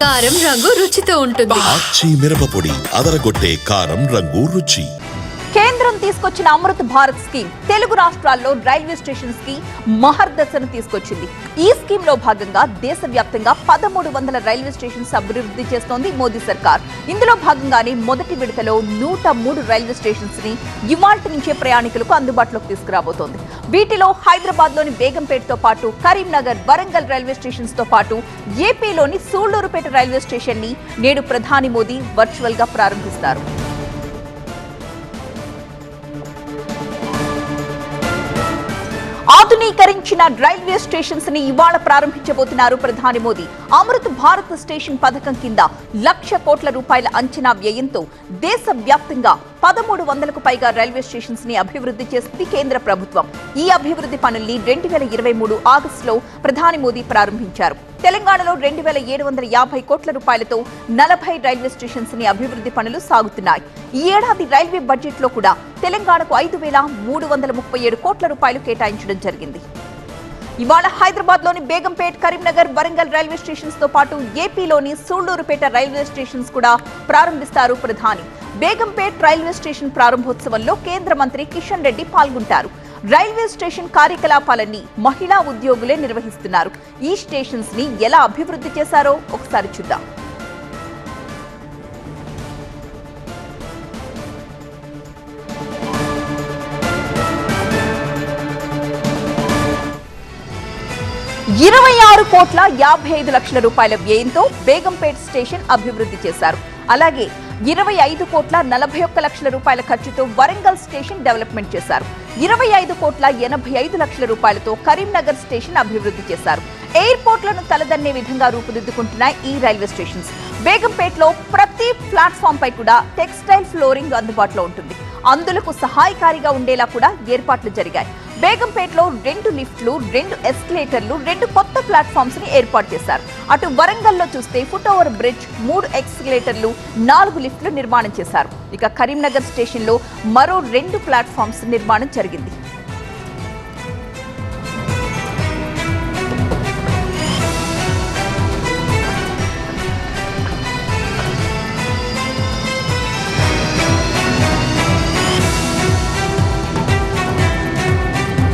కారం రంగు రుచితో ఉంటుంది. ఆచి మిరపపొడి అదరగొట్టే కారం రంగు రుచి. కేంద్రం తీసుకొచ్చిన అమృత్ భారత్ స్కీమ్ తెలుగు రాష్ట్రాల్లో రైల్వే స్టేషన్స్ కి మహర్దశను తీసుకొచ్చింది. ఈ స్కీమ్ లో భాగంగా దేశవ్యాప్తంగా 1300 రైల్వే స్టేషన్స్ అభివృద్ధి చేస్తోంది మోదీ సర్కార్. ఇందులో భాగంగానే మొదటి విడతలో 103 రైల్వే స్టేషన్స్ ని ఇవాల్టి నుంచే ప్రయాణికులకు అందుబాటులోకి తీసుకురాబోతోంది. వీటిలో హైదరాబాద్ లోని బేగంపేటతో పాటు కరీంనగర్, వరంగల్ రైల్వే స్టేషన్స్ తో పాటు ఏపీలోని సూళ్లూరుపేట రైల్వే స్టేషన్ ని నేడు ప్రధాని మోదీ వర్చువల్ గా ప్రారంభిస్తారు. ఆధునీకరించిన రైల్వే స్టేషన్స్ ని ఇవాళ ప్రారంభించబోతున్నారు ప్రధాని మోదీ. అమృత్ భారత్ స్టేషన్ పథకం కింద 1,00,000 కోట్ల రూపాయల అంచనా వ్యయంతో దేశవ్యాప్తంగా 1300కు పైగా రైల్వే స్టేషన్స్ ని అభివృద్ధి చేసింది కేంద్ర ప్రభుత్వం. ఈ అభివృద్ధి పనుల్ని 2023 ఆగస్టులో ప్రధాని మోదీ ప్రారంభించారు. తెలంగాణలో 2,750 కోట్ల రూపాయలతో 40 రైల్వే స్టేషన్స్ ని అభివృద్ధి పనులు సాగుతున్నాయి. ఈ ఏడాది రైల్వే బడ్జెట్ లో కూడా తెలంగాణకు 5,337 కోట్ల రూపాయలు కేటాయించడం జరిగింది. ఇవాళ హైదరాబాద్ లోని బేగంపేట్, కరీంనగర్, వరంగల్ రైల్వే స్టేషన్స్ తో పాటు ఏపీలోని సూళ్లూరుపేట రైల్వే స్టేషన్స్ కూడా ప్రారంభిస్తారు ప్రధాని. బేగంపేట్ రైల్వే స్టేషన్ ప్రారంభోత్సవంలో కేంద్ర మంత్రి కిషన్ రెడ్డి పాల్గొంటారు. రైల్వే స్టేషన్ కార్యకలాపాలన్నీ మహిళా ఉద్యోగులే నిర్వహిస్తున్నారు. ఈ స్టేషన్స్ ని ఎలా అభివృద్ధి చేశారో ఒకసారి చూద్దాం. ₹26,55,00,000 వ్యయంతో బేగంపేట్ స్టేషన్ అభివృద్ధి చేశారు. అలాగే ₹25,41,00,000 ఖర్చుతో వరంగల్ స్టేషన్ డెవలప్మెంట్ చేశారు. ₹25,85,00,000 కరీంనగర్ స్టేషన్ అభివృద్ధి చేశారు. ఎయిర్పోర్ట్లను తలదన్నే విధంగా రూపుదిద్దుకుంటున్నాయి ఈ రైల్వే స్టేషన్స్. బేగంపేట్లో ప్రతి ప్లాట్ఫామ్ పై కూడా టెక్స్టైల్ ఫ్లోరింగ్ అందుబాటులో ఉంటుంది. అందులకు సహాయకారిగా ఉండేలా కూడా ఏర్పాట్లు జరిగాయి. బేగంపేట్లో 2 లిఫ్ట్లు, 2 ఎస్కలేటర్లు, 2 కొత్త ప్లాట్ఫామ్స్ ని ఏర్పాటు చేశారు. అటు వరంగల్లో చూస్తే ఫుట్ ఓవర్ బ్రిడ్జ్, 3 ఎస్కలేటర్లు, 4 లిఫ్ట్లు నిర్మాణం చేశారు. ఇక కరీంనగర్ స్టేషన్ లో మరో 2 ప్లాట్ఫామ్స్ నిర్మాణం జరిగింది.